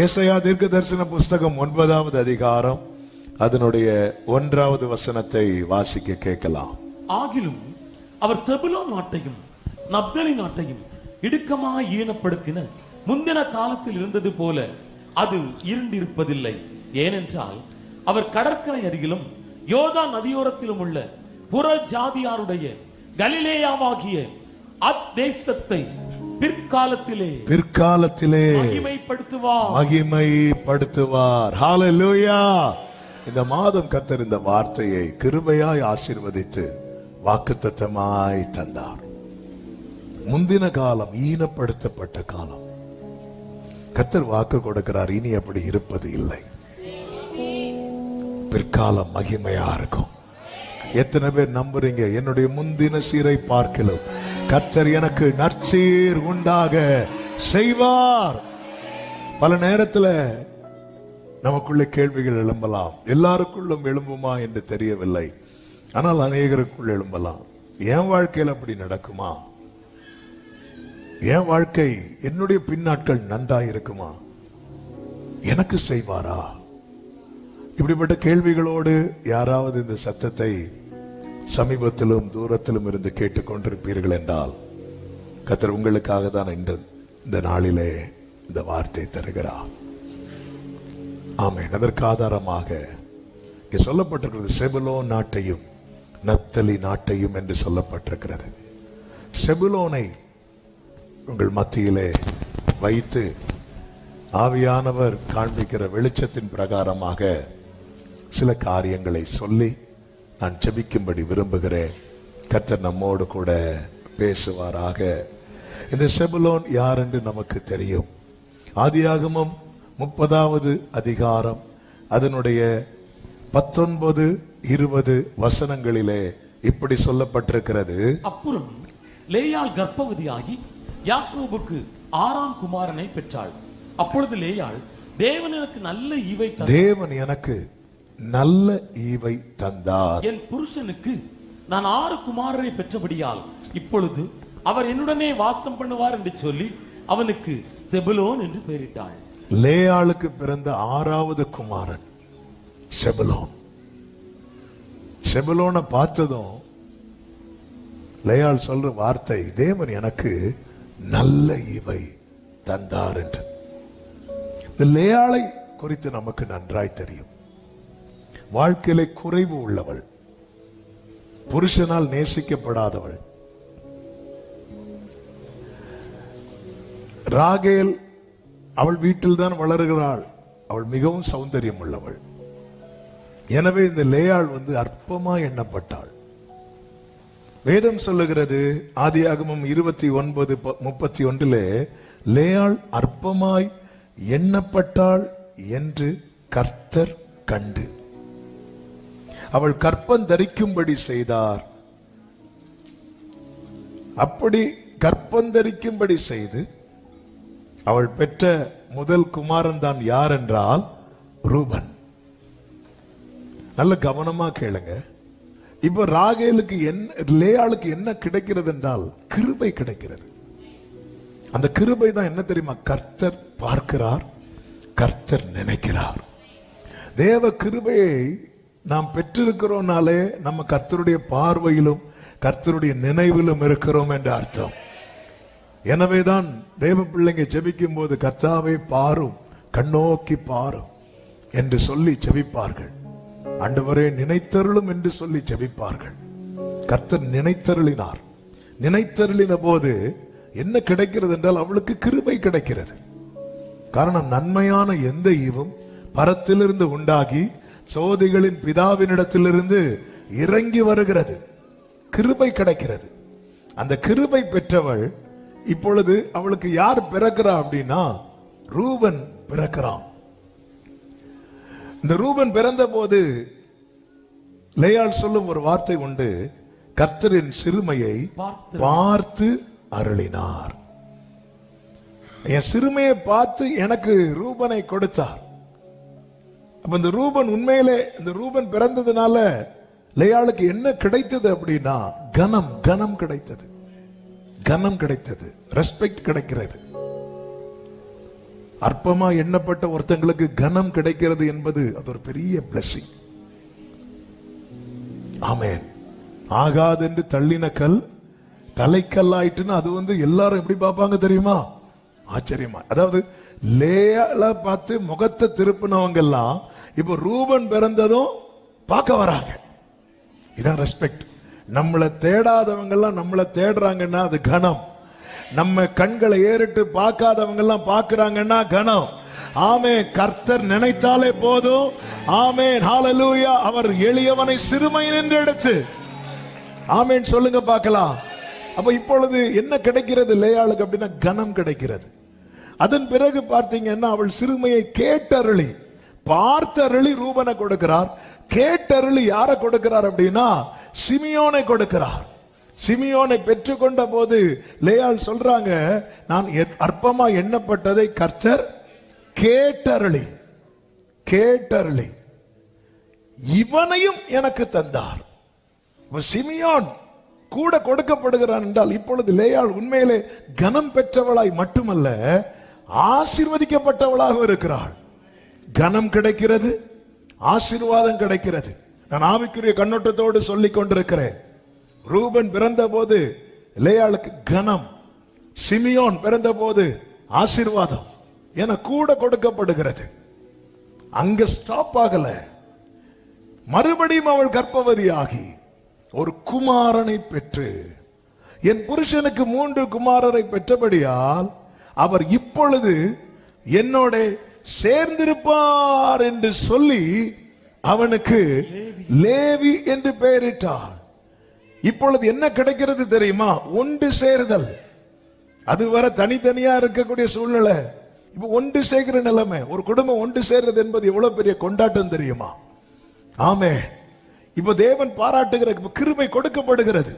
ஏசாயா தீர்க்க தரிசன புஸ்தகம் 9வது அதிகாரம் அதனுடைய 1வது வசனத்தை வாசிக்க கேட்கலாம். ஆகிலும் அவர் செபுலோன் நாட்டையும் நப்தலி நாட்டையும் இடுக்கமாய் ஈனப்படுத்தின முந்தின காலத்தில் இருந்தது போல அது இருண்டிருப்பதில்லை. ஏனென்றால் அவர் கடற்கரை அருகிலும் யோர்தான் நதியோரத்திலும் உள்ள புற ஜாதியாருடைய கலிலேயாவாகிய அத்தேசத்தை பிற்காலத்திலே மகிமைப்படுத்துவார். ஹல்லேலூயா. இந்த மாதம் கர்த்தர் இந்த வார்த்தையை கிருபையாய் ஆசீர்வதித்து வாக்குத்தத்தமாய் தந்தார். முந்தின காலம் ஈனப்படுத்தப்பட்ட காலம். கர்த்தர் வாக்கு கொடுக்கிறார், இனி அப்படி இருப்பது இல்லை. பிற்காலம் மகிமையா இருக்கும். எத்தனை பேர் நம்புறீங்க? என்னுடைய முந்தின சீரை பார்க்கலாம் கர்த்தர் எனக்கு நற்சீர் உண்டாக செய்வார். பல நேரத்துல நமக்குள்ள கேள்விகள் எழும்பலாம். எல்லாருக்குள்ளும் எழும்புமா என்று தெரியவில்லை. ஆனால் அநேகருக்குள் எழும்பலாம். என் வாழ்க்கையில் அப்படி நடக்குமா? என் வாழ்க்கை, என்னுடைய பின்னாட்கள் நன்றாயிருக்குமா? எனக்கு செய்வாரா? இப்படிப்பட்ட கேள்விகளோடு யாராவது இந்த சத்தத்தை சமீபத்திலும் தூரத்திலும் இருந்து கேட்டுக்கொண்டிருப்பீர்கள் என்றால் கர்த்தர் உங்களுக்காக தான் இந்த நாளிலே இந்த வார்த்தை தருகிறார். ஆமென். அதற்கு ஆதாரமாக இங்கே சொல்லப்பட்டிருக்கிறது, செபுலோன் நாட்டையும் நப்தலி நாட்டையும் என்று சொல்லப்பட்டிருக்கிறது. செபுலோனை உங்கள் மத்தியிலே வைத்து ஆவியானவர் காண்பிக்கிற வெளிச்சத்தின் பிரகாரமாக சில காரியங்களை சொல்லி நான் ஜெபிக்கும்படி விரும்புகிறேன். கர்த்தர் நம்மோடு கூட பேசுவாராக. இந்த செபுலோன் யார் என்று நமக்கு தெரியும். ஆதியாகமம் 30வது அதிகாரம் அதனுடைய 19, 20 வசனங்களிலே இப்படி சொல்லப்பட்டிருக்கிறது. அப்புறம் லேயாள் கர்ப்பவதியாகி யாக்கோபுக்கு 6ஆம் குமாரனை பெற்றாள். அப்பொழுது லேயாள், தேவன் எனக்கு நல்ல ஈவை தந்தார். என் புருஷனுக்கு நான் 6 குமாரரை பெற்றபடியால் இப்பொழுது அவர் என்னுடனே வாசம் பண்ணுவார் என்று சொல்லி அவனுக்கு செபுலோன் என்று பெயரிட்டாள். லேயாளுக்கு பிறந்த 6வது குமாரன் செபுலோன். செபுலோனை பார்த்ததும் லேயாள் சொல்ற வார்த்தை, தேவன் எனக்கு நல்ல ஈவை தந்தார் என்று. இந்த லேயாளை குறித்து நமக்கு நன்றாய் தெரியும். வாழ்க்கையிலே குறைவு உள்ளவள், புருஷனால் நேசிக்கப்படாதவள். ராகேல் அவள் வீட்டில் தான் வளருகிறாள். அவள் மிகவும் சௌந்தரியம் உள்ளவள். எனவே இந்த லேயாள் அற்பமா எண்ணப்பட்டாள். வேதம் சொல்லுகிறது, ஆதியாகமம் 29:31 லேயாள் அற்பமாய் எண்ணப்பட்டாள் என்று கர்த்தர் கண்டு அவள் கற்பம் தரிக்கும்படி செய்தார். அப்படி கற்பம் தரிக்கும்படி செய்து அவள் பெற்ற முதல் குமாரன் தான் யார் என்றால் ரூபன். நல்ல கவனமா கேளுங்க. இப்ப ராகேலுக்கு லேயாளுக்கு என்ன கிடைக்கிறது என்றால் கிருபை கிடைக்கிறது. அந்த கிருபை தான் என்ன தெரியுமா? கர்த்தர் பார்க்கிறார், கர்த்தர் நினைக்கிறார். தேவ கிருபையை நாம் பெற்றிருக்கிறோம்னாலே நம்ம கர்த்தருடைய பார்வையிலும் கர்த்தருடைய நினைவிலும் இருக்கிறோம் என்று அர்த்தம். எனவேதான் தேவ பிள்ளைங்க ஜெபிக்கும் போது கர்த்தாவை பாரும், கண்ணோக்கி பாரும் என்று சொல்லி ஜெபிப்பார்கள். ஆண்டவரே நினைத்தருளும் என்று சொல்லி ஜெபிப்பார்கள். கர்த்தர் நினைத்தருளினார். நினைத்தருளின போது என்ன கிடைக்கிறது என்றால் அவளுக்கு கிருபை கிடைக்கிறது. காரணம், நன்மையான எந்த ஈவும் பரத்திலிருந்து உண்டாகி சோதிகளின் பிதாவினிடத்திலிருந்து இறங்கி வருகிறது. கிருபை கிடைக்கிறது. அந்த கிருபை பெற்றவள் இப்பொழுது அவளுக்கு யார் பிறக்கிறா அப்படின்னா ரூபன் பிறக்கிறான். இந்த ரூபன் பிறந்த போது லேயாள் சொல்லும் ஒரு வார்த்தை உண்டு, கர்த்தரின் சிறுமையை பார்த்து அருளினார். என் சிறுமையை பார்த்து எனக்கு ரூபனை கொடுத்தார். அப்ப இந்த ரூபன் உண்மையிலே இந்த ரூபன் பிறந்ததுனால லேயாளுக்கு என்ன கிடைத்தது அப்படின்னா கனம் கிடைத்தது. கனம் கிடைத்தது, ரெஸ்பெக்ட் கிடைக்கிறது. அற்பமா எண்ணப்பட்ட ஒருத்தங்களுக்கு கனம் கிடைக்கிறது என்பது அது ஒரு பெரிய blessing. ஆமென். ஆகாது என்று தள்ளின கல் தலைக்கல் ஆயிட்டுன்னு அது எல்லாரும் எப்படி பார்ப்பாங்க தெரியுமா? ஆச்சரியமா. அதாவது லேயால பார்த்து முகத்தை திருப்பினவங்க எல்லாம் இப்ப ரூபன் பிறந்ததும் பார்க்க வராங்க. இதான் ரெஸ்பெக்ட். நம்மளை தேடாதவங்க எல்லாம் நம்மளை தேடுறாங்கன்னா அது கனம். நம்ம கண்களை ஏறிட்டு பார்க்காதவங்க எல்லாம் பார்க்கறாங்கன்னா கனம். ஆமென். கர்த்தர் நினைத்தாலே போதும். ஆமென். ஹalleluya. அவர் எளியவனை சிறுமையின் என்று எடுத்து, ஆமென் சொல்லுங்க பார்க்கலாம். அப்ப இப்பொழுது என்ன கிடைக்கிறது லேயாளுக்கு அப்படின்னா கனம் கிடைக்கிறது. அதன் பிறகு பார்த்தீங்கன்னா அவள் சிறுமையை கேட்டருளி, பார்த்தருளி ரூபனை கொடுக்கிறார். கேட்டருளி யாரை கொடுக்கிறார் அப்படின்னா சிமியோனை கொடுக்கிறார். சிமியோனை பெற்றுக்கொண்ட போது லேயாள் சொல்றாங்க, நான் அற்பமா எண்ணப்பட்டதை கர்த்தர் கேட்டருளி கேட்டருளி இவனையும் எனக்கு தந்தார். சிமியோன் கூட கொடுக்கப்படுகிறான் என்றால் இப்பொழுது லேயாள் உண்மையிலே கனம் பெற்றவளாய் மட்டுமல்ல, ஆசீர்வதிக்கப்பட்டவளாக இருக்கிறாள். கனம் கிடைக்கிறது, ஆசீர்வாதம் கிடைக்கிறது. நான் ஆவிக்குரிய கண்ணோட்டத்தோடு சொல்லிக் கொண்டிருக்கிறேன். ரூபன் பிறந்த போது லேயாளுக்கு கனம், சிமியோன் பிறந்த போது ஆசீர்வாதம் என கூட கொடுக்கப்படுகிறது. அங்க ஸ்டாப் ஆகல. மறுபடியும் அவள் கர்ப்பவதியாகி ஒரு குமாரனை பெற்று, என் புருஷனுக்கு 3 குமாரரை பெற்றபடியால் அவர் இப்பொழுது என்னோட சேர்ந்திருப்பார் என்று சொல்லி அவனுக்கு லேவி என்று பெயரிட்டார். இப்பொழுது என்ன கிடைக்கிறது தெரியுமா? ஒன்று சேருதல். அதுவரை தனித்தனியா இருக்கக்கூடிய சூழ்நிலை இப்ப ஒன்று சேர்க்கிற நிலைமை. ஒரு குடும்பம் ஒன்று சேர்றது என்பது எவ்வளவு பெரிய கொண்டாட்டம் தெரியுமா? ஆமே. இப்ப தேவன் பாராட்டுகிற கிருபை கொடுக்கப்படுகிறது,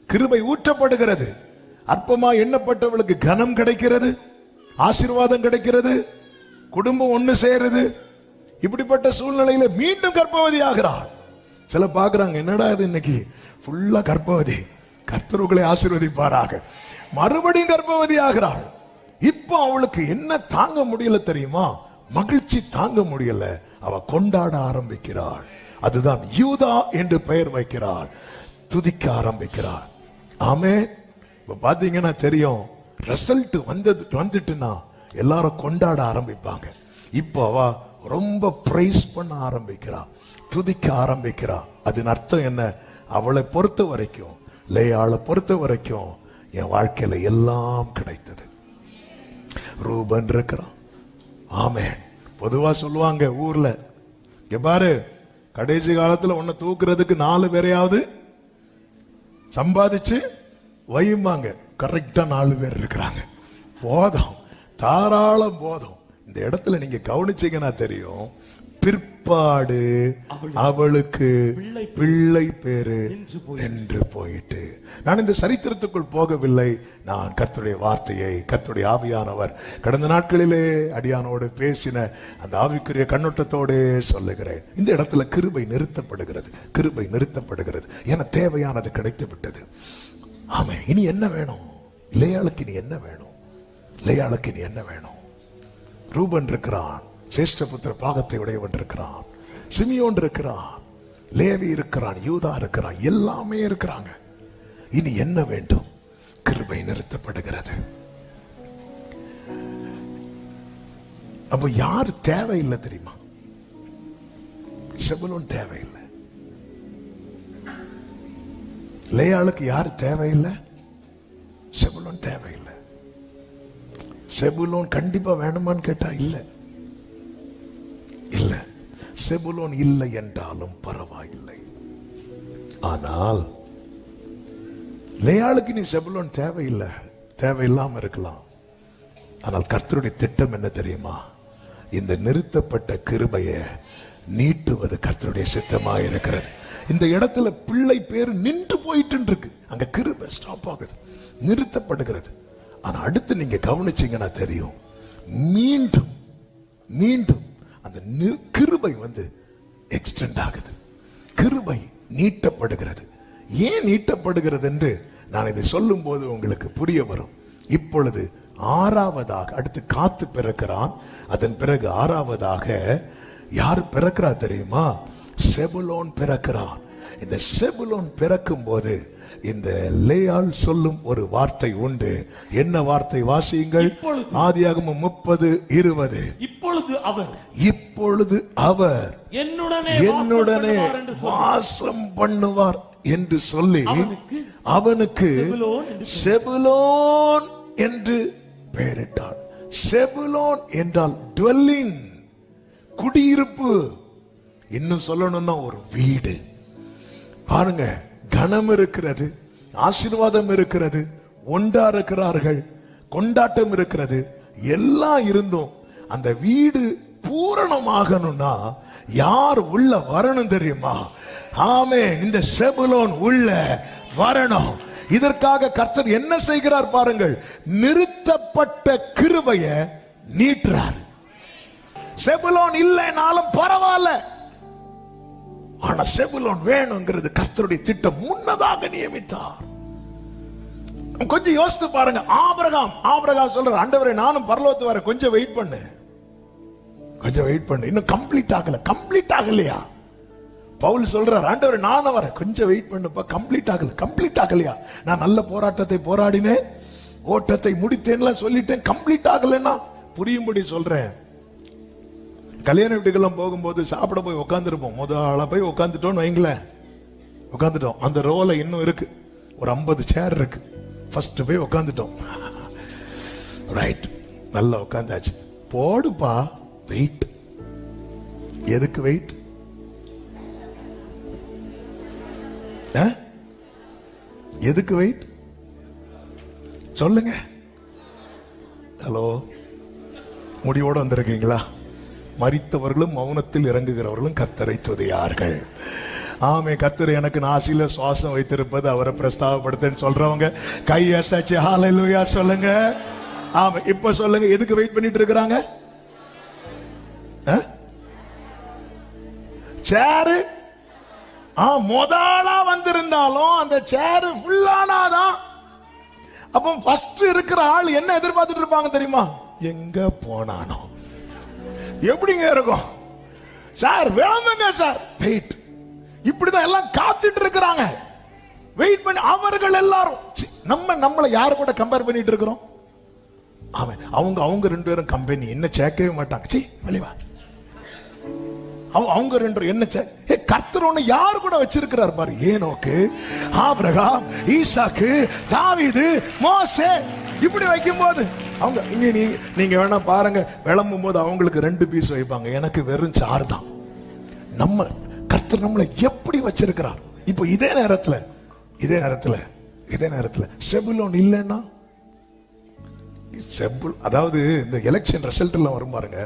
கிருபை ஊற்றப்படுகிறது. அற்பமா எண்ணப்பட்டவளுக்கு கனம் கிடைக்கிறது, ஆசீர்வாதம் கிடைக்கிறது, குடும்பம் ஒண்ணு சேருது. இப்படிப்பட்ட சூழ்நிலையில மீண்டும் கர்ப்பவதி ஆகிறாள். சில பாக்குறாங்க, என்னடா இது இன்னைக்கு ஃபுல்லா கர்ப்பவதி, கர்த்தர்களை ஆசீர்வதிப்பாராக. மறுபடியும் கர்ப்பவதி ஆகிறாள். இப்போ அவளுக்கு என்ன தாங்க முடியல தெரியுமா? மகிழ்ச்சி தாங்க முடியல. அவ கொண்டாட ஆரம்பிக்கிறாள். அதுதான் யூதா என்று பெயர் வைக்கிறாள். துதிக்க ஆரம்பிக்கிறாள். ஆமே. இப்ப பாத்தீங்கன்னா தெரியும், ரிசல்ட் வந்துட்டுனா எல்லாரும் கொண்டாட ஆரம்பிப்பாங்க. இப்போ அவ ரொம்ப பிரைஸ் பண்ண ஆரம்பிக்கிறா, துதிக்க ஆரம்பிக்கிறா. அதன் அர்த்தம் என்ன? அவளை பொறுத்த வரைக்கும், லேயாளை பொறுத்த வரைக்கும் என் வாழ்க்கையில எல்லாம் கிடைத்தது. ரூபன் இருக்கிறான். ஆமே. பொதுவா சொல்லுவாங்க ஊர்ல, இங்க பாரு, கடைசி காலத்துல உன்னை தூக்குறதுக்கு 4 பேரையாவது சம்பாதிச்சு வையுமாங்க. கரெக்டா 4 பேர் இருக்கிறாங்க. போதும், தாராளம் போதும். இந்த இடத்துல நீங்க கவனிச்சீங்கன்னா தெரியும், பிற்பாடு அவளுக்கு பிள்ளை பேரு என்று போயிட்டு. நான் இந்த சரித்திரத்துக்குள் போகவில்லை. நான் கர்த்தருடைய வார்த்தையை, கர்த்தருடைய ஆவியானவர் கடந்த நாட்களிலே அடியானோடு பேசின அந்த ஆவிக்குரிய கண்ணோட்டத்தோடு சொல்லுகிறேன். இந்த இடத்துல கிருபை நிறுத்தப்படுகிறது, கிருபை நிறுத்தப்படுகிறது. என தேவையானது கிடைத்து விட்டது. ஆமே. இனி என்ன வேணும்? லேயாளுக்கு இனி என்ன வேணும்? லேயாளுக்கு இனி என்ன வேணும்? ரூபன் இருக்கிறான், சேஷ்டபுத்திர பாகத்தை உடையவன் இருக்கிறான், சிமியோன் இருக்கிறான், லேவி இருக்கிறான், யூதா இருக்கிறான், எல்லாமே இருக்கிறாங்க. இனி என்ன வேண்டும்? கிருபை நிறுத்தப்படுகிறது. அப்ப யார் தேவையில்லை தெரியுமா? செபுலோன் தேவையில்லை. லேயாளுக்கு யார் தேவையில்லை? செபுலோன் தேவையில்லை. செபுலோன் கண்டிப்பா வேணுமான்னு கேட்டா இல்ல, இல்ல. செபுலோன் இல்லை என்றாலும் பரவாயில்லை. ஆனால் லேயாளுக்கு நீ செபுலோன் தேவையில்லை, தேவையில்லாம இருக்கலாம். ஆனால் கர்த்தருடைய திட்டம் என்ன தெரியுமா? இந்த நிறுத்தப்பட்ட கிருபையை நீட்டுவது கர்த்தருடைய சித்தமாக இருக்கிறது. இந்த இடத்துல பிள்ளை பேர் நின்று போயிட்டு இருக்கு. அங்க கிருபை ஸ்டாப் ஆகுது, நிறுத்தப்படுகிறது. ஆனா அடுத்து நீங்க கவனிச்சீங்கன்னா தெரியும், மீண்டும் மீண்டும் அந்த கிருபை எக்ஸ்டெண்ட் ஆகுது, கிருபை நீட்டப்படுகிறது. ஏன் நீட்டப்படுகிறது என்று நான் இதை சொல்லும் போது உங்களுக்கு புரிய வரும். இப்பொழுது ஆறாவதாக அடுத்து காத்து பிறக்கிறான். அதன் பிறகு ஆறாவதாக யார் பிறக்கிறா தெரியுமா? செபுலோன் பிறக்கிறான். இந்த செபுலோன் பிறக்கும் போது இந்த லேயாள் சொல்லும் ஒரு வார்த்தை உண்டு. என்ன வார்த்தை? வாசியுங்கள். ஆதியாகமம் 30:20. இப்பொழுது அவர் என்னுடனே வாசம் பண்ணுவார் என்று சொல்லி அவனுக்கு செபுலோன் என்று பெயரிட்டார். செபுலோன் என்றால் dwelling, குடியிருப்பு. இன்னும் சொல்லணும்னா ஒரு வீடு. பாருங்க, கனம் இருக்கிறது, ஆசீர்வாதம் இருக்கிறது, ஒன்றா இருக்கிறார்கள், கொண்டாட்டம் இருக்கிறது, எல்லாம் இருந்தும் அந்த வீடு பூரணமாகணும்னா யார் உள்ள வரணும் தெரியுமா? ஆமென். இந்த செபுலோன் உள்ள வரணும். இதற்காக கர்த்தர் என்ன செய்கிறார் பாருங்கள், நிறுத்தப்பட்ட கிருபையை நீட்டுறார். செபுலோன் இல்லைனாலும் பரவாயில்ல, ஆனா செபுலோன் வேணுங்கிறது கர்த்தருடைய திட்டம். முன்னதாக நியமித்தார். கொஞ்சம் யோசித்து பாருங்க. ஆபிரகாம் சொல்ற, ஆண்டவரே நானும் பரலோகத்து வர, கொஞ்சம் வெயிட் பண்ணு, கொஞ்சம் வெயிட் பண்ணு, இன்னும் கம்ப்ளீட் ஆகலையா? பவுல் சொல்றார், ஆண்டவரே நானும் வர, கொஞ்சம் வெயிட் பண்ணுப்பா, கம்ப்ளீட் ஆகலையா? நான் நல்ல போராட்டத்தை போராடினேன், ஓட்டத்தை முடித்தேன்லாம் சொல்லிட்டேன், கம்ப்ளீட் ஆகலைன்னா புரியும்படி சொல்றேன். கல்யாண வீட்டுக்கெல்லாம் போகும்போது சாப்பிட போய் உட்காந்துருப்போம். முதல்ல போய் உட்காந்துட்டோம்னு வைங்களேன், உட்காந்துட்டோம். அந்த ரோல இன்னும் இருக்கு, ஒரு 50 சேர் இருக்கு. ஃபர்ஸ்ட் போய் உட்காந்துட்டோம், ரைட், நல்லா உட்காந்தாச்சு. போடுப்பா வெயிட். எதுக்கு வெயிட்? எதுக்கு வெயிட் சொல்லுங்க. ஹலோ, முடிவோடு வந்திருக்கீங்களா? மரித்தவர்களும் மௌனத்தில் இறங்குகிறவர்களும் கர்த்தரை துதியார்கள். ஆமே, கர்த்தர் எனக்கு நாசியில சுவாசம் வைத்திருப்பது அவரை பிரஸ்தாபப்படுத்தன்னு சொல்றவங்க கையசாச்சு ஹல்லேலூயா சொல்லுங்க. ஆமா, இப்ப சொல்லுங்க, எதுக்கு வெயிட் பண்ணிட்டு இருக்கிறாங்க? சேரு முதலா வந்திருந்தாலும் அந்த சேரு ஃபுல்லானாதான். அப்போ ஃபர்ஸ்ட் இருக்கிற ஆள் என்ன எதிர்பார்த்துட்டு இருப்பாங்க தெரியுமா? எங்க போனானோ, எப்படிங்க இருக்கும் சார், வேணுங்க சார், வெயிட். இப்படிதான் எல்லாம் காத்துட்டு இருக்கிறாங்க, வெயிட் பண்ணி. அவர்கள் எல்லாரும் நம்மளை யாரு கூட கம்பேர் பண்ணிட்டு இருக்கிறோம்? அவங்க 2 பேரும் கம்பெனி என்ன சேர்க்கவே மாட்டாங்க. வெளிவா, அவங்க 2 பேரும் என்ன கர்த்தர் ஒண்ணு யாரு கூட வச்சிருக்கிறார் பாரு. ஏனோக்கு, ஆபிரகாம், ஈசாக்கு, தாவீது, மோசே, இப்படி வைக்கும் போது அவங்க இங்க நீங்க வேணா பாருங்க, விளம்பும் போது அவங்களுக்கு 2 பீஸ் வைப்பாங்க, எனக்கு வெறும் 4 தான். நம்ம கர்த்தர் நம்மளை எப்படி வச்சிருக்கிறார். இப்போ இதே நேரத்துல செபுலோன் இல்லைன்னா, அதாவது இந்த எலெக்ஷன் ரிசல்ட் எல்லாம் வரும் பாருங்க,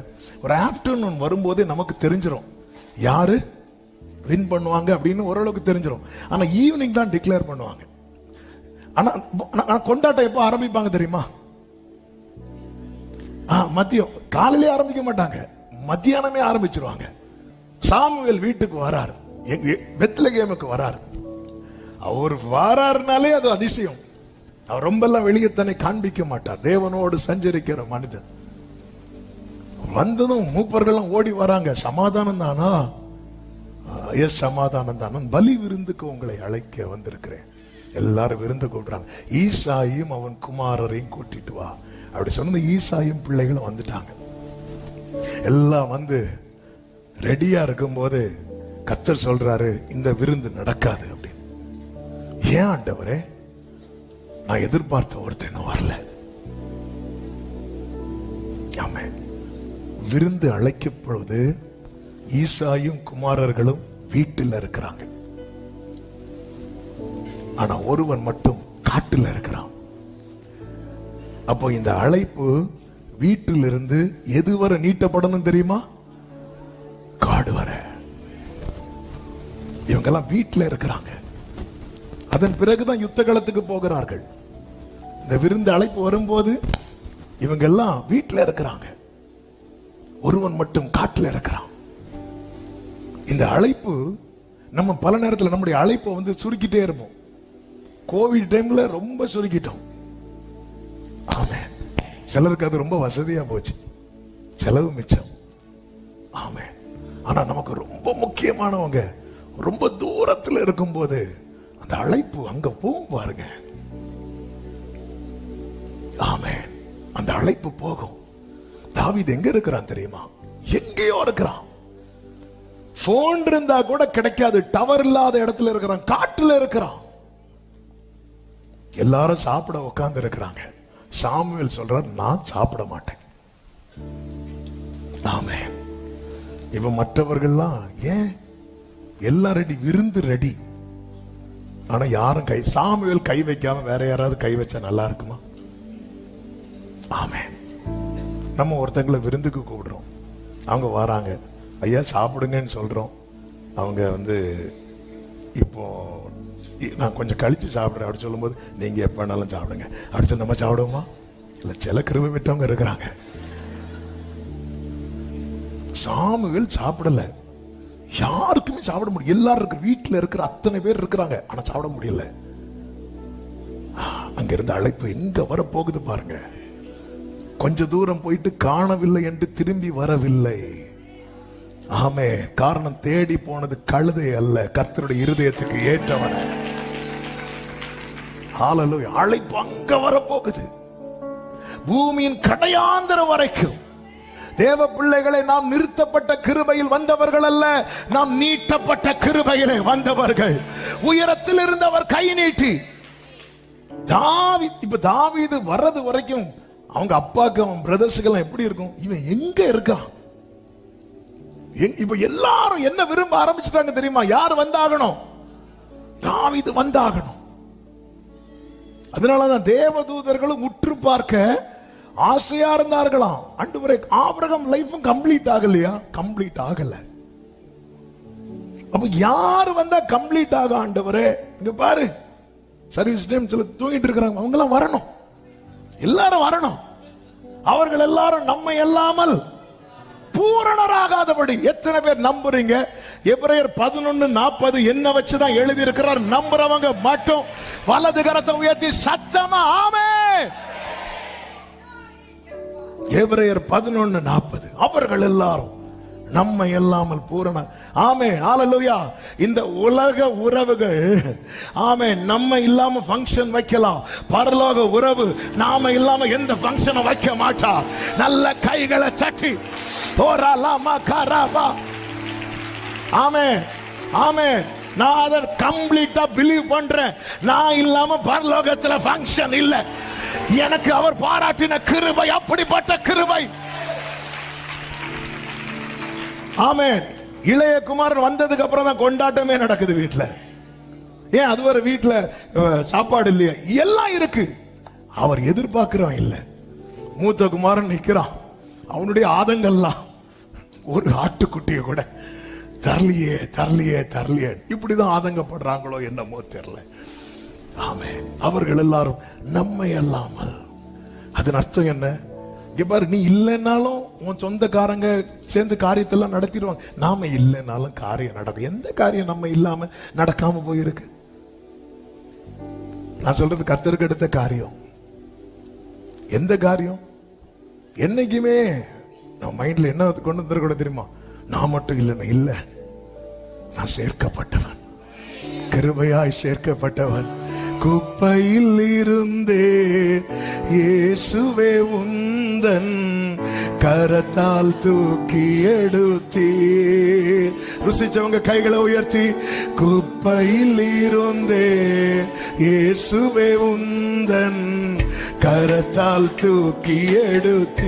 ஒரு ஆஃப்டர்நூன் வரும்போது நமக்கு தெரிஞ்சிடும் யாரு வின் பண்ணுவாங்க அப்படின்னு ஓரளவுக்கு தெரிஞ்சிடும். ஆனா ஈவினிங் தான் டிக்ளேர் பண்ணுவாங்க. ஆனா கொண்டாட்டம் எப்போ ஆரம்பிப்பாங்க தெரியுமா? மதியம். காலையிலே ஆரம்பிக்க மாட்டாங்க, மத்தியானமே ஆரம்பிச்சிருவாங்க. சாமுவேல் வீட்டுக்கு வராரு, பெத்லகேமுக்கு வராரு. அவர் வராருனாலே அது அதிசயம். அவர் ரொம்ப எல்லாம் வெளியே தன்னை காண்பிக்க மாட்டார். தேவனோடு சஞ்சரிக்கிற மனிதன். வந்ததும் மூப்பர்கள் ஓடி வராங்க, சமாதானம் தானா? எஸ், சமாதானம் தானே. பலி விருந்துக்கு உங்களை அழைக்க வந்திருக்கிறேன். எல்லாரும் விருந்து கூப்பிடுறாங்க. ஈசாயும் அவன் குமாரரையும் கூட்டிட்டு வா அப்படி சொன்ன ஈசாயும் பிள்ளைகளும் வந்துட்டாங்க. எல்லாம் வந்து ரெடியா இருக்கும் போது கர்த்தர் சொல்றாரு, இந்த விருந்து நடக்காது அப்படின்னு. ஏன் ஆண்டவரே? நான் எதிர்பார்த்த ஒருத்தன் வரல. ஆமென். விருந்து அழைக்கப்படுவது ஈசாயும் குமாரர்களும் வீட்டில் இருக்கிறாங்க. ஆனா ஒருவன் மட்டும் காட்டில் இருக்கிறான். அப்போ இந்த அழைப்பு வீட்டிலிருந்து எதுவரை நீட்டப்படணும் தெரியுமா? காடு வர. இவங்கெல்லாம் வீட்டில் இருக்கிறாங்க. அதன் பிறகுதான் யுத்த களத்துக்கு போகிறார்கள். இந்த விருந்து அழைப்பு வரும்போது இவங்க எல்லாம் வீட்டில் இருக்கிறாங்க, ஒருவன் மட்டும் காட்டில் இருக்கிறான். இந்த அழைப்பு நம்ம பல நேரத்தில் நம்முடைய அழைப்பை வந்து சுருக்கிட்டே இருப்போம். கோவிட் டைம்ல ரொம்ப சுருக்கிட்டோம். ஆமென். சிலருக்கு அது ரொம்ப வசதியா போச்சு, செலவு மிச்சம். ஆமென். ஆனா நமக்கு ரொம்ப முக்கியமானவங்க ரொம்ப தூரத்துல இருக்கும்போது அந்த அழைப்பு அங்க போகும் பாருங்க. ஆமென். அந்த அழைப்பு போகும். தாவீது எங்க இருக்கிறான் தெரியுமா? எங்கேயோ இருக்கிறான். போன் இருந்தா கூட கிடைக்காது, டவர் இல்லாத இடத்துல இருக்கிறான், காட்டுல இருக்கிறான். எல்லாரும் சாப்பிட உட்கார்ந்து இருக்கிறாங்க. சாமுவேல் சொல்றார், நான் சாப்பிட மாட்டேன். ஆமென். இப்ப மற்றவர்கள்லாம் ஏன் எல்லாம் ரெடி, விருந்து ரெடி, ஆனா யாரும் சாமுவேல் கை வைக்காம வேற யாராவது கை வச்சா நல்லா இருக்குமா? ஆமென். நம்ம ஒருத்தங்களை விருந்துக்கு கூப்பிடுறோம், அவங்க வராங்க, ஐயா சாப்பிடுங்கன்னு சொல்றோம். அவங்க இப்போ நான் கொஞ்சம் கழிச்சு சாப்பிட்றேன் அப்படி சொல்லும்போது, நீங்க எப்ப வேணாலும் சாப்பிடுங்க அப்படி சொல்லி நம்ம சாப்பிடுவோமா? இல்ல, சில கிருபை விட்டவங்க இருக்கிறாங்க. சாமுவேல் சாப்பிடல, யாருக்குமே சாப்பிட முடியும். எல்லாரும் இருக்கிற வீட்டுல இருக்கிற அத்தனை பேர் இருக்கிறாங்க, ஆனா சாப்பிட முடியல. அங்க இருந்த அழைப்பு எங்க வர போகுது பாருங்க. கொஞ்ச தூரம் போயிட்டு காணவில்லை என்று திரும்பி வரவில்லை. ஆமே. காரணம், தேடி போனது கழுதை அல்ல, கர்த்தருடைய இருதயத்துக்கு ஏற்றவன. ஹalleluya. அழைப்பு அங்க வர போகுது. பூமியின் கடையாந்தரம் வரைக்கும். தேவ பிள்ளைகளை, நாம் நிறுத்தப்பட்ட கிருபையில் வந்தவர்கள் அல்ல, நாம் நீட்டப்பட்ட கிருபையிலே வந்தவர்கள். உயரத்தில் இருந்தவர் கை நீட்டி தாவீது வர்றது வரைக்கும் அவங்க அப்பாக்கு அவன் பிரதர்ஸ்கள் எப்படி இருக்கும், இவன் எங்க இருக்கான்? இப்ப எல்லாரும் என்ன விரும்ப ஆரம்பிச்சிட்டாங்க தெரியுமா? யார் வந்தாகணும்? தாவீது வந்தாகணும். அதனாலதான் தேவதூதர்களும் உற்று பார்க்க ஆசையா இருந்தார்களாம். ஆண்டவரே, ஆபிரகாம் லைஃபும் கம்ப்ளீட் ஆகலையா? கம்ப்ளீட் ஆகல. அப்ப யாரு வந்தா கம்ப்ளீட் ஆக? ஆண்டவரே, இங்க பாரு, சர்வீஸ் டைம் சில தூங்கிட்டு இருக்கிறாங்க, அவங்க எல்லாம் வரணும், எல்லாரும் வரணும். அவர்கள் எல்லாரும் நம்மை இல்லாமல் பூரணராகாதபடி. எத்தனை பேர் நம்புறீங்க? எபிரேயர் 11:40 என்ன வச்சுதான் எழுதி இருக்கிறார். நம்புறவங்க மட்டும் வலது கரத்தை உயர்த்தி சத்தமா ஆமென். எபிரேயர் 11:40 அவர்கள் எல்லாரும் நம்மை இல்லாமல் பூரண. ஆமென். ஹalleluya. இந்த உலக உறவுகள், ஆமென், நம்ம இல்லாம ஃபங்க்ஷன் வைக்கலாம். பரலோக உறவு நாம இல்லாம எந்த ஃபங்க்ஷனை வைக்க மாட்டா. நல்ல கைகளை தட்டி ஓராலாமா காராபா. ஆமென். ஆமென். நான் அதை கம்ப்ளீட்டா பிலீவ் பண்றேன். நான் இல்லாம பரலோகத்துல ஃபங்க்ஷன் இல்ல. எனக்கு அவர் பாராட்டின கிருபை அப்படிப்பட்ட கிருபை. ஆமென். இளைய குமாரன் வந்ததுக்கு அப்புறம் தான் கொண்டாட்டமே நடக்குது வீட்டுல. ஏன் அதுவரை வீட்டுல சாப்பாடு இல்லையா? எல்லாம் இருக்கு. அவர் எதிர்பார்க்கிறவன் இல்ல. மூத்த குமாரன் நிக்கிறான், அவனுடைய ஆதங்கள்லாம் ஒரு ஆட்டுக்குட்டிய கூட தரலையே தரலையே தரலையே, இப்படிதான் ஆதங்கப்படுறாங்களோ என்னமோ தெரியல. ஆமென். அவர்கள் எல்லாரும் நம்மை அல்லாமல். அதன் அர்த்தம் என்ன? இங்க பாரு, நீ இல்லைன்னாலும் உன் சொந்தக்காரங்க சேர்ந்து காரியத்தெல்லாம் நடத்திடுவாங்க. நாம இல்லைன்னாலும் காரியம் நடக்கும். எந்த காரியம் நம்ம இல்லாம நடக்காம போயிருக்கு? நான் சொல்றது கர்த்தருக்கு எடுத்த காரியம். எந்த காரியம்? என்னைக்குமே நம்ம மைண்ட்ல என்ன கொண்டு வந்துட தெரியுமா? நான் மட்டும் இல்லைன்னா இல்ல, நான் சேர்க்கப்பட்டவன், கிருபையாய் சேர்க்கப்பட்டவன். குப்பையில் இருந்தே இயேசுவே உந்தன் கரத்தால் தூக்கி எடுத்தீர். ருசிச்சவங்க கைகளை உயர்த்தி, குப்பையில் இருந்தே இயேசுவே உந்தன் கரத்தால் தூக்கி எடுத்தீர்.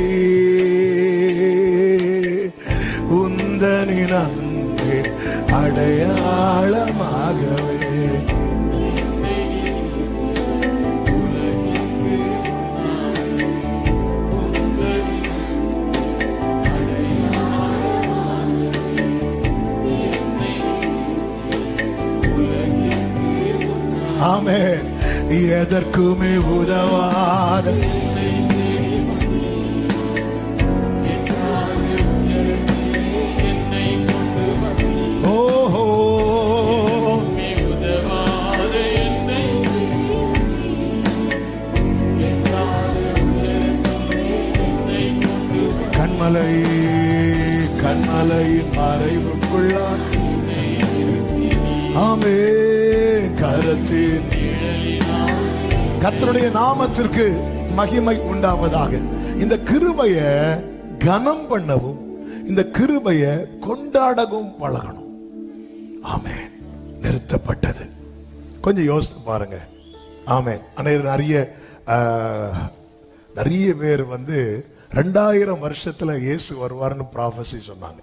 உந்தனின் அன்பின் அடையாளமாகவே ஆமென். எதற்குமே உதவாத ஓஹோ ஆமென். கரத்தின் கர்த்தருடைய நாமத்திற்கு மகிமை உண்டாவதாக. இந்த கிருபைய கனம் பண்ணவும், இந்த கிருபைய கொண்டாடவும் பழகணும். ஆமென். நிறுத்தப்பட்டது. கொஞ்சம் யோசித்து பாருங்க. ஆமென். நிறைய பேர் 2000 வருஷத்துல இயேசு வருவார்னு ப்ராஃபஸி சொன்னாங்க.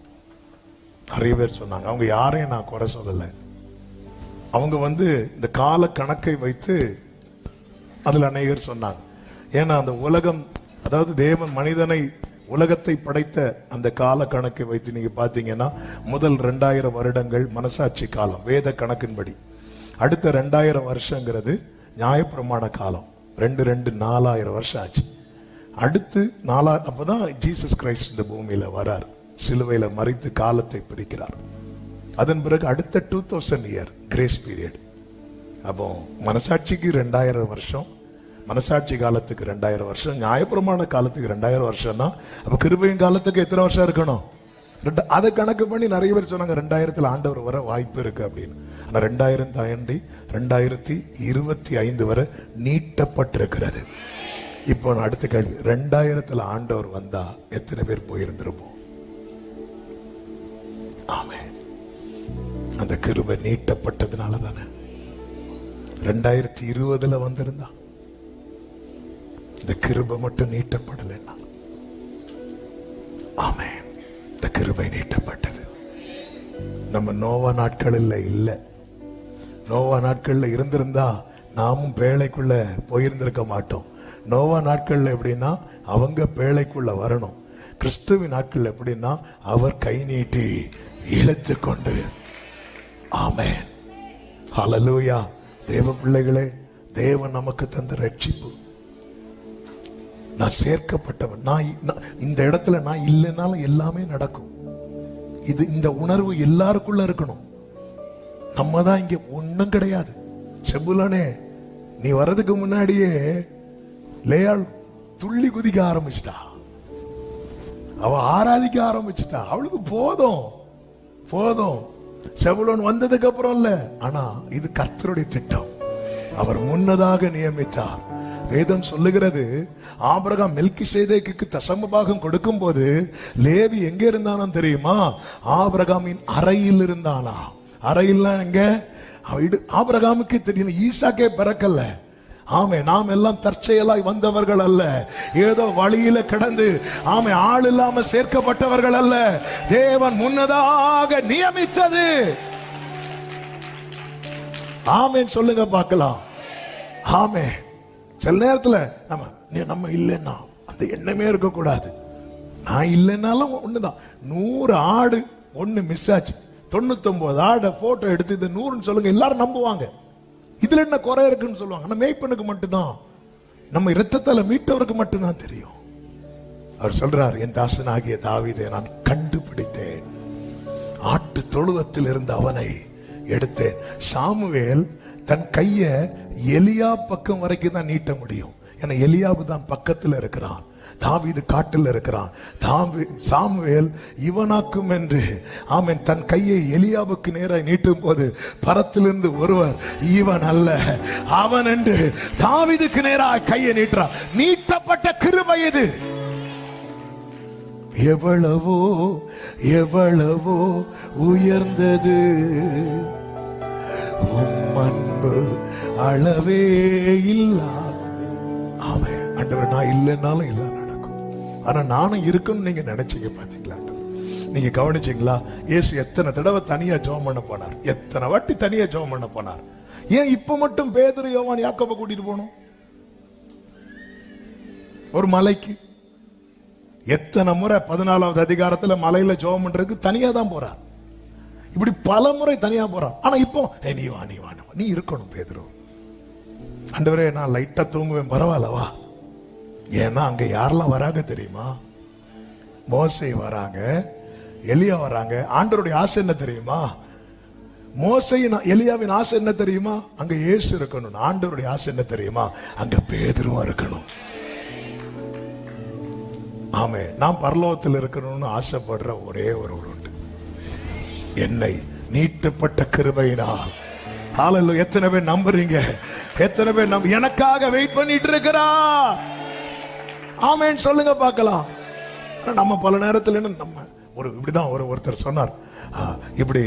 நிறைய பேர் சொன்னாங்க. அவங்க யாரையும் நான் குறை சொல்லலை. அவங்க இந்த கால கணக்கை வைத்து அதில் அநேகர் சொன்னாங்க. ஏன்னா அந்த உலகம், அதாவது தேவன் மனிதனை உலகத்தை படைத்த அந்த கால கணக்கை வைத்து நீங்க பார்த்தீங்கன்னா முதல் 2000 வருடங்கள் மனசாட்சி காலம் வேத கணக்கின்படி. அடுத்த 2000 வருஷங்கிறது நியாயப்பிரமாண காலம். 4000 வருஷம் ஆச்சு. அடுத்து 4000 அப்பதான் ஜீசஸ் கிரைஸ்ட் இந்த பூமியில வரார். சிலுவையில மறித்து காலத்தை பிரிக்கிறார். அதன் பிறகு அடுத்த 2000 இயர் கிரேஸ் பீரியட். அப்போ மனசாட்சிக்கு 2000 வருஷம், மனசாட்சி காலத்துக்கு 2000 வருஷம், நியாயப்பிரமாண காலத்துக்கு 2000 வருஷம்னா அப்ப கிருபையின் காலத்துக்கு எத்தனை வருஷம் இருக்கணும்? அதை கணக்கு பண்ணி நிறைய பேர் சொன்னாங்க 2000 ஆண்டவர் வர வாய்ப்பு இருக்கு அப்படின்னு. ஆனா 2000 தாண்டி 2025 வரை நீட்டப்பட்டிருக்கிறது. இப்போ அடுத்த கேள்வி, 2000 ஆண்டவர் வந்தா எத்தனை பேர் போயிருந்திருப்போம்? ஆமென். அந்த கிருபை நீட்டப்பட்டதுனால தானே. 2020 வந்திருந்தா இந்த கிருபை மட்டும் நீட்டப்படலைன்னா. ஆமென். இந்த கிருபை நீட்டப்பட்டது. நம்ம நோவா நாட்களில் இல்ல. நோவா நாட்கள்ல இருந்திருந்தா நாமும் பேழைக்குள்ள போயிருந்திருக்க மாட்டோம். நோவா நாட்கள்ல எப்படின்னா அவங்க பேழைக்குள்ள வரணும். கிறிஸ்துவின் நாட்கள் எப்படின்னா அவர் கை நீட்டி இழுத்து கொண்டு. ஆமென். ஹல்லேலூயா. தேவ பிள்ளைகளே, தேவன் நமக்கு தந்த ரட்சிப்பு. நான் சேர்க்கப்பட்டவன். நான் இந்த இடத்துல நான் இல்லைனாலும் எல்லாமே நடக்கும். இந்த உணர்வு எல்லாருக்குள்ள இருக்கணும். நம்ம தான் இங்க ஒண்ணும் கிடையாது. செபுலனே, நீ வர்றதுக்கு முன்னாடியே லேயாள் துள்ளி குதிக்க ஆரம்பிச்சிட்டா. அவ ஆராதிக்க ஆரம்பிச்சிட்டா. அவளுக்கு போதும் போதும். செபுலோன் வந்ததுக்கு அப்புறம் இல்ல, ஆனா இது கர்த்தருடைய திட்டம். அவர் முன்னதாக நியமித்தார். வேதம் சொல்லுகிறது, ஆபிரகாம் மெல்கிசேதேக்குக்கு தசம பாகம் கொடுக்கும் போது லேவி எங்க இருந்தானோ தெரியுமா? ஆபிரகாமின் அறையில் இருந்தானா. அறையில் எங்க? ஆபிரகாமுக்கு தெரியும், ஈசாக்கே பிறக்கல. ஆமே, நாம் எல்லாம் தற்செயலாய் வந்தவர்கள் அல்ல. ஏதோ வழியில கிடந்து ஆமே ஆள் இல்லாம சேர்க்கப்பட்டவர்கள் அல்ல. தேவன் முன்னதாக நியமித்தது. ஆமேன் சொல்லுங்க பார்க்கலாம். ஆமே. சில நேரத்துல நம்ம இல்லைன்னா அந்த எண்ணமே இருக்க கூடாது. நான் இல்லைன்னாலும் ஒண்ணுதான். 100 ஆடு ஒண்ணு மிஸ் ஆச்சு. 99 ஆடை போட்டோ எடுத்து இந்த 100 சொல்லுங்க, எல்லாரும் நம்புவாங்க. இதுல என்ன குறை இருக்குன்னு சொல்லுவாங்க. ஆனா மேய்ப்பனுக்கு மட்டும்தான், நம்ம இரத்தத்தால மீட்டவருக்கு மட்டும்தான் தெரியும். அவர் சொல்றார், என் தாசனாகிய தாவீதை நான் கண்டுபிடித்தேன், ஆட்டு தொழுவத்தில் இருந்து அவனை எடுத்தேன். சாமுவேல் தன் கைய எலியா பக்கம் வரைக்கும் தான் நீட்ட முடியும். ஏன்னா எலியாவு தான் பக்கத்துல இருக்கிறான், தாவீது காட்டில் இருக்கிறான். சாமுவேல் இவனாக்கும் என்று ஆமென் தன் கையை எலியாவுக்கு நேராக நீட்டும் போது பரத்திலிருந்து ஒருவர், இவன் அல்ல அவன் என்று தாவீதுக்கு நேராக கையை நீட்டுறான். நீட்டப்பட்ட கிருபை இது. எவ்வளவோ எவ்வளவோ உயர்ந்தது உம் அன்பு, அளவே இல்லாத. ஆமென். ஆண்டவர், நான் இல்லைன்னாலும் இல்லை நடக்கும். ஆனா நானும் இருக்குன்னு நீங்க நினைச்சீங்க பாத்தீங்களா? நீங்க கவனிச்சீங்களா? இயேசு எத்தனை தடவை தனியா ஜெபம் பண்ண போனார், எத்தனை வாட்டி தனியா ஜெபம் பண்ண போனார். ஏன் இப்ப மட்டும் பேதுரு, யோவான், யாக்கோபை கூட்டிட்டு போகணும் ஒரு மலைக்கு? எத்தனை முறை 14வது அதிகாரத்துல மலையில ஜெபம் பண்றதுக்கு தனியா தான் போறார். இப்படி பல முறை தனியா போறார். ஆனா இப்போ நீ வா நீ வா நீ இருக்கணும் பேதுரு. ஆண்டவரே, நான் லைட்டா தூங்குவேன், பரவாயில்லவா? ஏன்னா அங்க யாரெல்லாம் வராங்க தெரியுமா? மோசே வராங்க, எலியா வராங்க. ஆண்டவருடைய ஆசை என்ன தெரியுமா? மோசையின் எலியாவின் ஆசை என்ன தெரியுமா? அங்க இயேசு இருக்கணும். ஆண்டவருடைய ஆசை என்ன தெரியுமா? அங்க பேதுருவா இருக்கணும். ஆமே, நான் பரலோகத்தில் இருக்கணும்னு ஆசைப்படுற ஒரே ஒரு உண்டு. என்னை நீட்டப்பட்ட கிருபையினால் ஹalleluya. எத்தனை பேர் நம்புறீங்க? எத்தனை பேர் எனக்காக வெயிட் பண்ணிட்டு இருக்கிறா? ஆமென் சொல்லுங்க பார்க்கலாம். நம்ம பல நேரத்தில் நம்ம இப்படிதான் ஒருத்தர் சொன்னார், இப்படி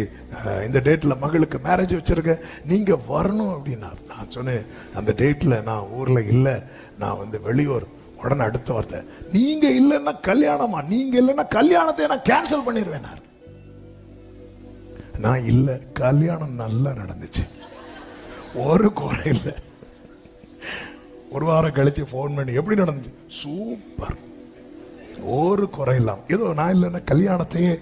இந்த டேட்ல மகளுக்கு மேரேஜ் வச்சிருக்க, நீங்க வரணும் அப்படின்னார். நான் சொன்னேன், அந்த டேட்ல நான் ஊர்ல இல்ல, நான் வெளியூர். உடனே அடுத்த வார்த்தை, நீங்க இல்லைன்னா கல்யாணமா? நீங்க இல்லைன்னா கல்யாணத்தை நான் கேன்சல் பண்ணிடுவேன். நான் இல்ல, கல்யாணம் நல்லா நடந்துச்சு, ஒரு குறை இல்லை. ஒரு வாரம் கழிச்சு போன் பண்ணி, எப்படி நடந்துச்சு? சூப்பர், ஒரு குறை இல்லாம. ஏதோ நான் இல்லைன்னா கல்யாணத்தையே,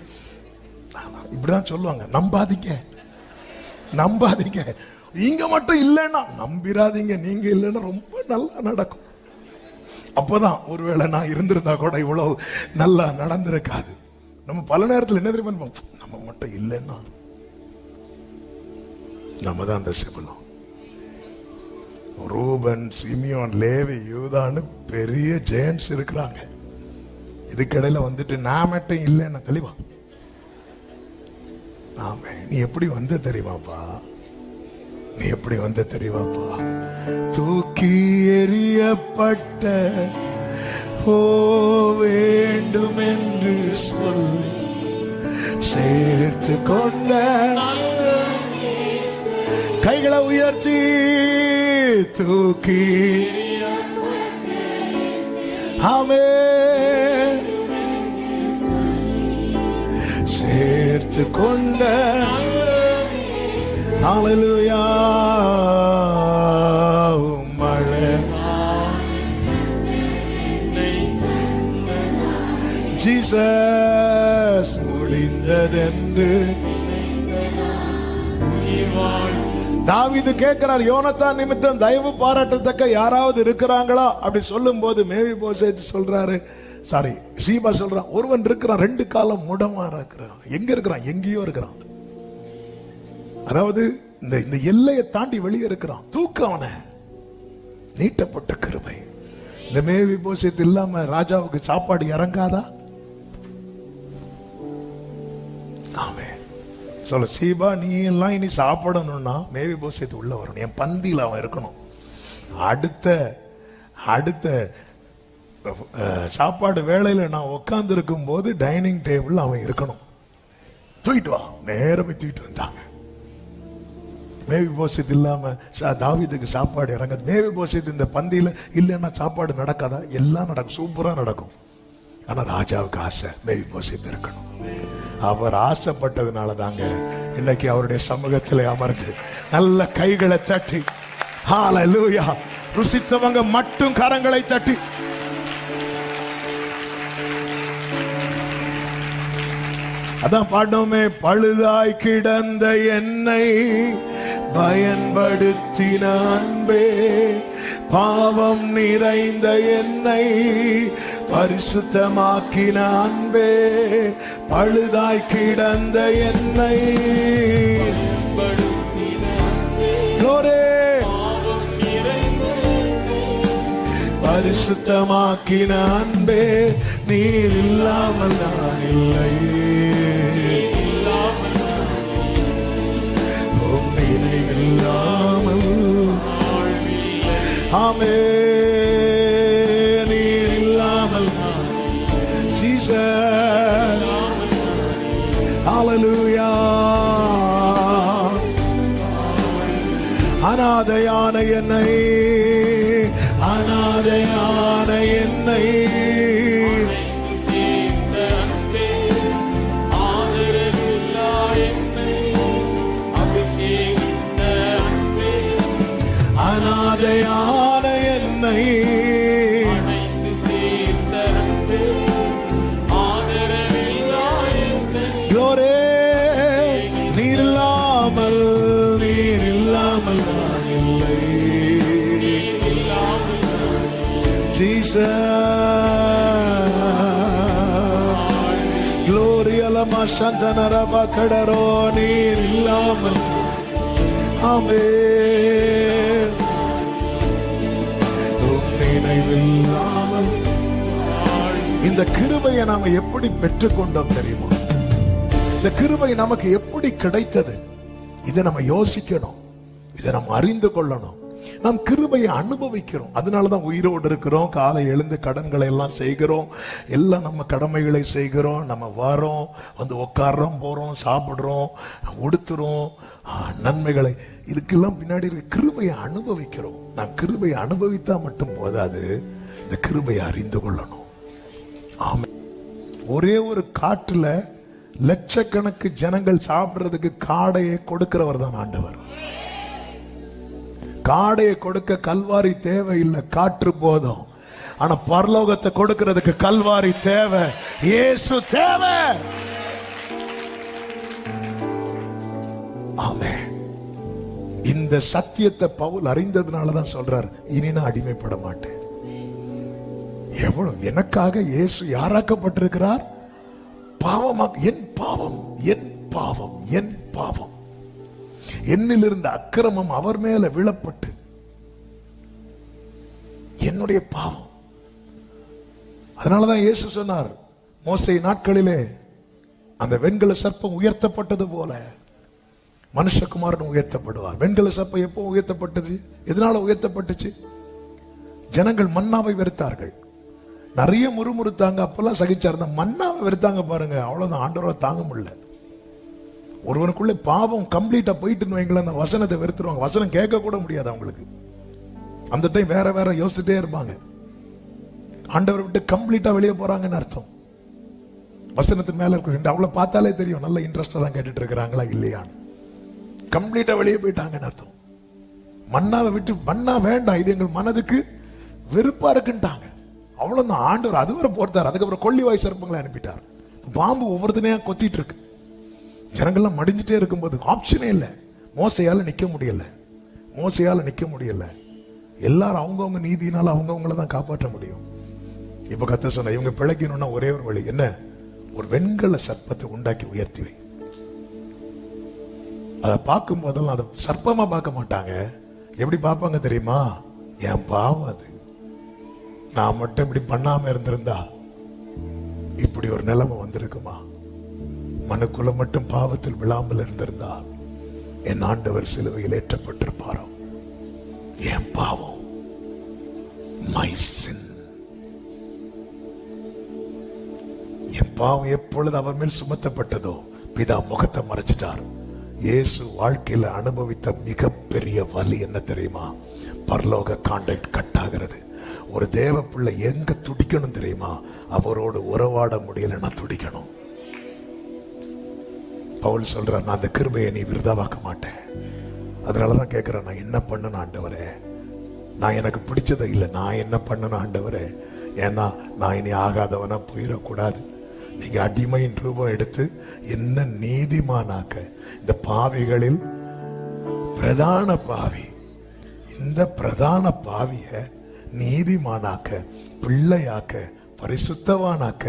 இப்படிதான் சொல்லுவாங்க. நம்பாதீங்க. நீங்க மட்டும் இல்லைன்னா நம்பிராதீங்க. நீங்க இல்லைன்னா ரொம்ப நல்லா நடக்கும். அப்பதான் ஒருவேளை நான் இருந்திருந்தா கூட இவ்வளவு நல்லா நடந்திருக்காது. நம்ம பல நேரத்தில் என்ன தெரியுமா, நம்ம மட்டும் இல்லைன்னா நம்ம தான் அந்த செபலம். ரூபன், சிமியோன், லேவி, யூதான்னு பெரிய ஜெயன்ட்ஸ் இருக்கிறாங்க. இதுக்கிடையில நான் மட்டும் இல்லைன்னா தெளிவா. ஆமே, நீ எப்படி தெரியுமாப்பா? நீ எப்படி தெரியுமாப்பா? தூக்கி எறியப்பட்ட வேண்டும் என்று சொல்லி சேர்த்து கொண்ட, கைகளை உயர்த்தி தூக்கி, ஆமென், சேர்த்து கொண்ட, ஹல்லேலூயா. மழை ஜீசஸ் முடிந்ததென்று தாவீது கேட்கிறார், யோனத்தான் நிமித்தம் தயவு பாராட்டத்தக்க யாராவது இருக்கிறாங்களா அப்படி சொல்லும் போது மேவிபோசேத் சொல்றாரு, சாரி சீபா சொல்றான், ஒருவன் இருக்கிறான், 2 காலம் முடமா இருக்கிறான். எங்க இருக்கிறான்? எங்கேயோ இருக்கிறான். அதாவது இந்த எல்லையை தாண்டி வெளியே இருக்கிறான். தூக்கவன நீட்டப்பட்ட கிருபை. இந்த மேவிபோசேத் இல்லாம ராஜாவுக்கு சாப்பாடு இறங்காதா? ஆமென். சொல்ல, சீபா நீ எல்லாம் இனி சாப்பிடணும்னா மேவிபோசேத் உள்ள வரணும். என் பந்தியில் அவன் இருக்கணும். அடுத்த சாப்பாடு வேளையில நான் உட்கார்ந்து இருக்கும் போது டைனிங் டேபிள் அவன் இருக்கணும். தூக்கிட்டு வா, நேரமே தூக்கிட்டு வந்தாங்க. மேவிபோசேத் இல்லாம தாவீதுக்கு சாப்பாடு இறங்காது. மேவிபோசேத் இந்த பந்தியில இல்லைன்னா சாப்பாடு நடக்காதா? எல்லாம் நடக்கும், சூப்பரா நடக்கும். ஆனா ராஜாவுக்கு ஆசை மேவிபோசேத் இருக்கணும். அவர் ஆசைப்பட்டதுனால தாங்க இன்னைக்கு அவருடைய சமூகத்தில் அமர்ந்து நல்ல கைகளை தட்டி, ஹல்லேலூயா, ருசித்தவங்க மட்டும் கரங்களை தட்டி, அதான் பாடணுமே, பழுதாய் கிடந்த என்னை பயன்படுத்தின அன்பே, பாவம் நிறைந்த என்னை பரிசுத்தமாக்கின அன்பே, பழுதாய் கிடந்த என்னை பரிசுத்தமாக்கின அன்பே, நீர் இல்லாமல் நான் இல்லை, இல்லாமல் ஆமே, நீர் இல்லாமல் ஜீசஸ், ஹல்லேலூயா. அநாதையான என்னை, அநாதையான என்னை அநாதையான என்னை நீர் இல்லாமல் நான் இல்லை, ஜீசஸ், க்ளோரி அலமா சந்தனரபா கடரோ, நீர் இல்லாமல், ஆமென், நினைவில்லாமல். இந்த கிருபையை நாம எப்படி பெற்றுக்கொண்டோம் தெரியுமா? இந்த கிருபை நமக்கு எப்படி கிடைத்தது? இதை நம்ம யோசிக்கணும். இதை நாம் அறிந்து கொள்ளணும். நாம் கிருபையை அனுபவிக்கிறோம், அதனாலதான் உயிரோடு இருக்கிறோம். காலை எழுந்து கடன்களை எல்லாம் செய்கிறோம், எல்லாம் நம்ம கடமைகளை செய்கிறோம். நம்ம வரோம், வந்து உட்கார்றோம், போறோம், சாப்பிடுறோம், உடுத்துறோம், நன்மைகளை. இதுக்கெல்லாம் பின்னாடி இருக்க கிருபையை அனுபவிக்கிறோம். நாம் கிருபையை அனுபவித்தா மட்டும் போதாது, இந்த கிருபையை அறிந்து கொள்ளணும். ஆமென். ஒரே ஒரு காட்டுல லட்சக்கணக்கு ஜனங்கள் சாப்பிடுறதுக்கு காடையை கொடுக்கிறவர் தான் ஆண்டவர். காடையை கொடுக்க கல்வாரி தேவையில்லை, காற்று போதும். ஆனா பரலோகத்தை கொடுக்கிறதுக்கு கல்வாரி தேவை, இயேசு தேவை. ஆமென். இந்த சத்தியத்தை பவுல் அறிந்ததுனாலதான் சொல்றார், இனி நான் அடிமைப்பட மாட்டேன். எவ்வளவு எனக்காக இயேசு யாராக்கப்பட்டிருக்கிறார்? பாவமாக, என் பாவம், என் பாவம், என் பாவம், என்னில் இருந்த அக்கிரமம் அவர் மேல விழப்பட்டு என்னுடைய பாவம். அதனாலதான் இயேசு சொன்னார், மோசே நாட்களிலே அந்த வெண்கல சர்ப்பம் உயர்த்தப்பட்டது போல மனுஷகுமாரன் உயர்த்தப்படுவார். வெண்கல சர்ப்பம் எப்போ உயர்த்தப்பட்டது? எதனால உயர்த்தப்பட்டுச்சு? ஜனங்கள் மன்னாவை வெறுத்தார்கள், நிறைய முறுமுறுத்தாங்க, அப்பெல்லாம் சகிச்சார். மன்னாவை வெறுத்தாங்க பாருங்க, அவ்வளவுதான். ஆண்டவரால் தாங்க முடியல. ஒருவனுக்குள்ள பாவம் கம்ப்ளீட்டா போயிட்டு வைங்களேன், அந்த வசனத்தை வெறுத்துருவாங்க. வசனம் கேட்க கூட முடியாது அவங்களுக்கு. அந்த டைம் வேற வேற யோசிச்சுட்டே இருப்பாங்க. ஆண்டவரை விட்டு கம்ப்ளீட்டா வெளியே போறாங்கன்னு அர்த்தம். வசனத்தின் மேல இருக்கு, அவளை பார்த்தாலே தெரியும் நல்ல இன்ட்ரெஸ்டா தான் கேட்டுட்டு இருக்கிறாங்களா இல்லையான்னு. கம்ப்ளீட்டா வெளியே போயிட்டாங்கன்னு அர்த்தம். மன்னாவை விட்டு, மன்னா வேண்டாம், இது எங்கள் மனதுக்கு வெறுப்பா இருக்குன்ட்டாங்க. அவ்வளவுதான். ஆண்டவர் அதுவரை போர்த்தார். அதுக்கப்புறம் கொள்ளிவாய் சர்ப்பங்களை அனுப்பிட்டார். பாம்பு ஒவ்வொருத்தனையா கொத்திட்டு இருக்கு. ஜனங்கள்லாம் மடிஞ்சிட்டே இருக்கும்போது ஆப்ஷனே இல்லை. மோசையால நிக்க முடியல, மோசையால நிக்க முடியல. எல்லாரும் அவங்கவுங்க நீதினால அவங்கவுங்கள தான் காப்பாற்ற முடியும். இப்ப கர்த்தர் சொன்ன, இவங்க பிழைக்கணும்னா ஒரே ஒரு வழி என்ன? ஒரு வெண்கல சர்ப்பத்தை உண்டாக்கி உயர்த்தி வை. அதை பார்க்கும் போதெல்லாம் அதை சர்ப்பமா பார்க்க மாட்டாங்க. எப்படி பார்ப்பாங்க தெரியுமா? என் பாவம் அது, நான் மட்டும் இப்படி பண்ணாம இருந்திருந்தா இப்படி ஒரு நிலைமை வந்திருக்குமா? மனுக்குள்ள மட்டும் பாவத்தில் விழாமல் இருந்திருந்தா என் ஆண்டவர் சிலுவையில் ஏற்றப்பட்டிருப்பாரோ? என் பாவம், my sin, என் பாவம் எப்பொழுது அவர் மேல் சுமத்தப்பட்டதோ பிதா முகத்தை மறைச்சிட்டார். இயேசு வாழ்க்கையில அனுபவித்த மிகப்பெரிய வலி என்ன தெரியுமா? பரலோக கான்ட்ராக்ட் கட் ஆகிறது. ஒரு தேவ பிள்ளை எங்க துடிக்கணும் தெரியுமா? அவரோடு உறவாட முடியலன்னா துடிக்கணும். பவுல் சொல்றார், நான் அந்த கிருபையை நீ விருதாவாக்க மாட்டேன். அதனாலதான் கேட்கிறேன், நான் என்ன பண்ணணும் ஆண்டவரே? நான் எனக்கு பிடிச்சதை இல்லை, நான் என்ன பண்ணணும் ஆண்டவரே? ஏன்னா நான் இனி ஆகாதவனா போயிடக்கூடாது. நீங்க அடிமையின் ரூபம் எடுத்து என்ன நீதிமானாக்க, இந்த பாவிகளில் பிரதான பாவி, இந்த பிரதான பாவிய நீதிமானாக்க, பிள்ளையாக்க, பரிசுத்தவானாக்க,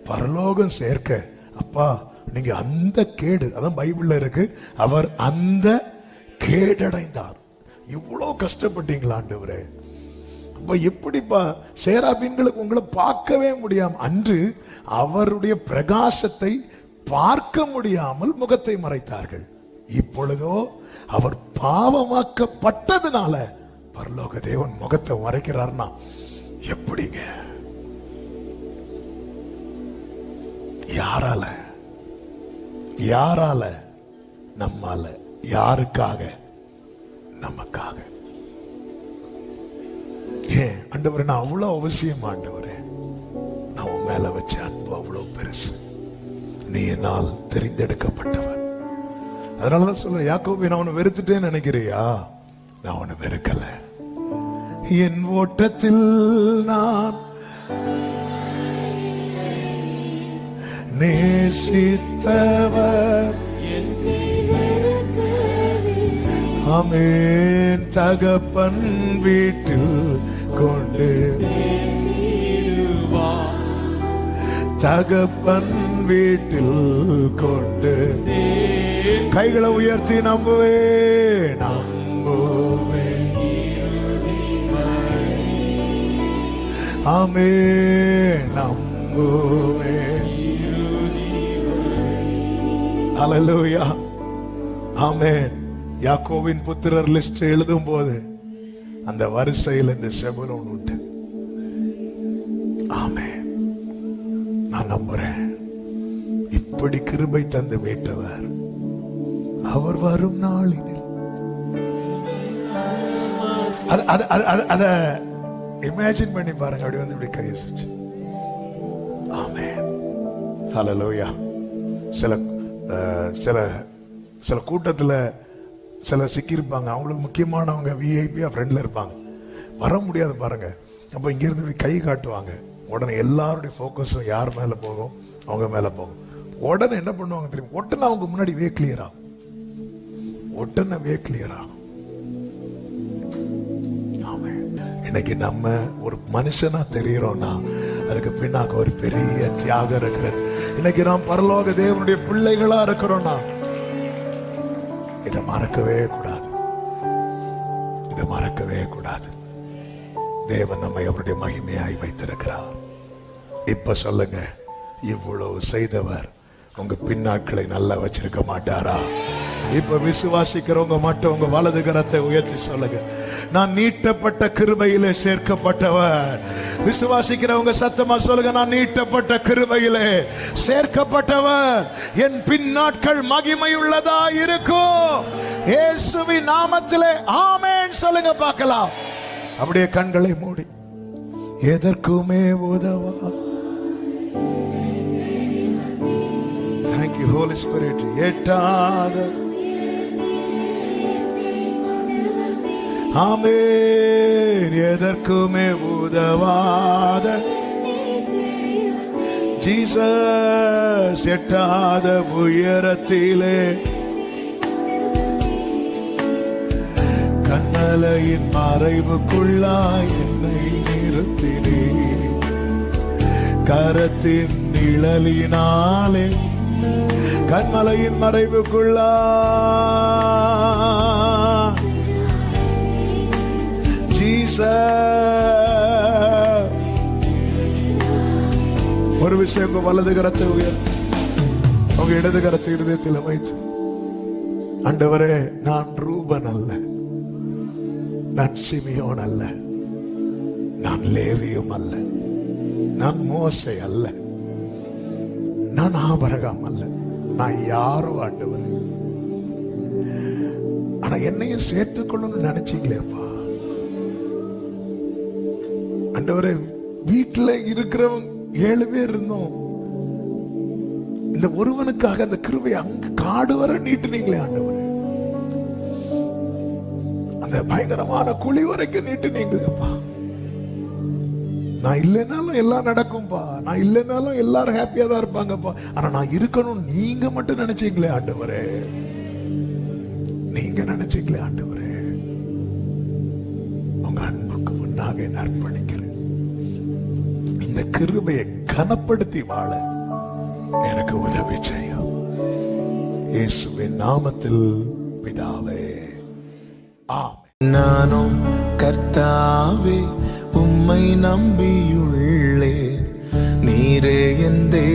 பரலோகம் சேர்க்க, அப்பா நீங்க அந்த கேடு, அதான் பைபிள்ல இருக்கு, அவர் அந்த கேடடைந்தார். இவ்வளவு கஷ்டப்பட்டீங்களா ஆண்டவரே? அப்ப எப்படிப்பா சேராபீன்களுக்கு உங்களை பார்க்கவே முடியாம, அன்று அவருடைய பிரகாசத்தை பார்க்க முடியாமல் முகத்தை மறைத்தார்கள். இப்பொழுதோ அவர் பாவமாக்கப்பட்டதுனால பரலோக தேவன் முகத்தை மறைக்கிறார்னா எப்படிங்க? யாரால? யாரால? நம்மால. யாருக்காக? நமக்காக. ஏன் ஆண்டவரே, நான் அவ்வளவு அவசியம் ஆண்டவரே, நான் உன் மேல வச்ச அன்பு அவ்வளவு பெருசு. நீ என்னால் தெரிந்தெடுக்கப்பட்டவன். அதனாலதான் சொல்ல, யாக்கோபு நான் உன்னை வெறுத்துட்டேன்னு நினைக்கிறியா? நான் உன்னை வெறுக்கல. என் ஓட்டத்தில் நான் நேசித்தவர் ஆமென் தகப்பன் வீட்டில் கொண்டு தகப்பன் வீட்டில் கொண்டு கைகளை உயர்த்தி நம்புவே நம்புவே ஆமென் நம்புவே. ஹல்லேலூயா ஆமென். யாக்கோவின் புத்திரர் லிஸ்ட் எழுதும் போது அந்த வரிசையில் இந்த செபுலோன் உண்டு. ஆமென். நான் நம்புறேன், இப்படி கிருபை தந்து மீட்டவர் அவர் வரும் நாளினில் அத இமேஜின் பண்ணி பாருங்க. அப்படி வந்து இப்படி கையசிச்சு. ஆமென். ஹல்லேலூயா. சில சில சில கூட்டத்தில் சில சிக்கியிருப்பாங்க. அவங்களுக்கு முக்கியமானவங்க விஐபியா ஃப்ரெண்ட்ல இருப்பாங்க, வர முடியாது பாருங்க. அப்போ இங்கிருந்து இப்படி கை காட்டுவாங்க. உடனே எல்லாருடைய ஃபோக்கஸும் யார் மேலே போகும்? அவங்க மேலே போகும். உடனே என்ன பண்ணுவாங்க தெரியும்? உடனே அவங்க முன்னாடி வே கிளியர் ஆகும். உடனே வே கிளியர் ஆகும். இன்னைக்கு நம்ம ஒரு மனுஷனா தெரிகிறோம்னா அதுக்கு பின்னாக ஒரு பெரிய தியாகம் இருக்கிறது. இன்னைக்கு நாம் பரலோக தேவனுடைய பிள்ளைகளா இருக்கிறோம்னா இதை மறக்கவே கூடாது. இதை மறக்கவே கூடாது. தேவன் நம்மை அவருடைய மகிமையாய் வைத்திருக்கிறார். இப்ப சொல்லுங்க, இவ்வளவு செய்தவர் உங்க பின்னாட்களை நல்லா வச்சிருக்க மாட்டாரா? இப்ப விசுவாசிக்கிறவங்க மட்டும் உங்க வலது கரத்தை உயர்த்தி சொல்லுங்க, நான் நீட்டப்பட்ட கிருபையிலே சேர்க்கப்பட்டவர். விசுவாசிக்கிறவங்க சத்தமா சொல்லுங்க, நான் நீட்டப்பட்ட கிருபையிலே சேர்க்கப்பட்டவர். என் பின்னாட்கள் மகிமையுள்ளதா இருக்கும். இயேசுவின் நாமத்திலே ஆமென் சொல்லுங்க பார்க்கலாம். அப்படியே கண்களை மூடி, எதற்குமே உதவா. Thank you Holy Spirit. எட்டாத ஆமென். எதற்குமே உதவாத ஜீசஸ் எட்டாத உயரத்திலே கண்மலையின் மறைவுக்குள்ளாய் என்னை நிறுத்தினே. கரத்தின் நிழலினாலே கண்மலையின் மறைவுக்குள்ளா ஒரு விஷயம், உங்க வலது கரத்தை உயர்த்தி உங்க இடது கரத்தை இருதயத்தில் வைத்து, ஆண்டவரே, நான் ரூபன் அல்ல, நான் சிமியோன் அல்ல, நான் லேவியும் அல்ல, நான் மோசே அல்ல, நான் ஆபிரகாம் அல்ல, நான் யாரோ ஆண்டவரே. ஆனா என்னையும் சேர்த்துக்கொள்ளணும்னு நினைச்சீங்களேப்பா ஆண்டவரே. வீட்டுல இருக்கிறவங்க 7 பேர் இருந்தோம். இந்த ஒருவனுக்காக அந்த கிருபை அங்க காடு வர நீட்டுனீங்களே ஆண்டவரே. அந்த பயங்கரமான குழி வரைக்கும் நீட்டுனீங்களேப்பா. நான் இல்லைனாலும் எல்லாம் நடக்கும்பா, நான் இல்லைனாலும் எல்லாரும் ஹாப்பியா தான் இருப்பாங்கப்பா. ஆனா நான் இருக்கணும் நீங்க மட்டும் நினைச்சீங்களே ஆண்டவரே. நீங்க நினைச்சீங்களே ஆண்டவரே. உங்க அன்புக்கு முன்னாக என்ன அர்ப்பணிக்கிறேன். இந்த கிருபையை கனப்படுத்தி வாழ எனக்கு உதவி செய்யும். இயேசுவின் நாமத்தில் பிதாவே, ஆமென். நானும் கர்த்தாவே உம்மை நம்பியுள்ளேன், நீரே என் தேவன்.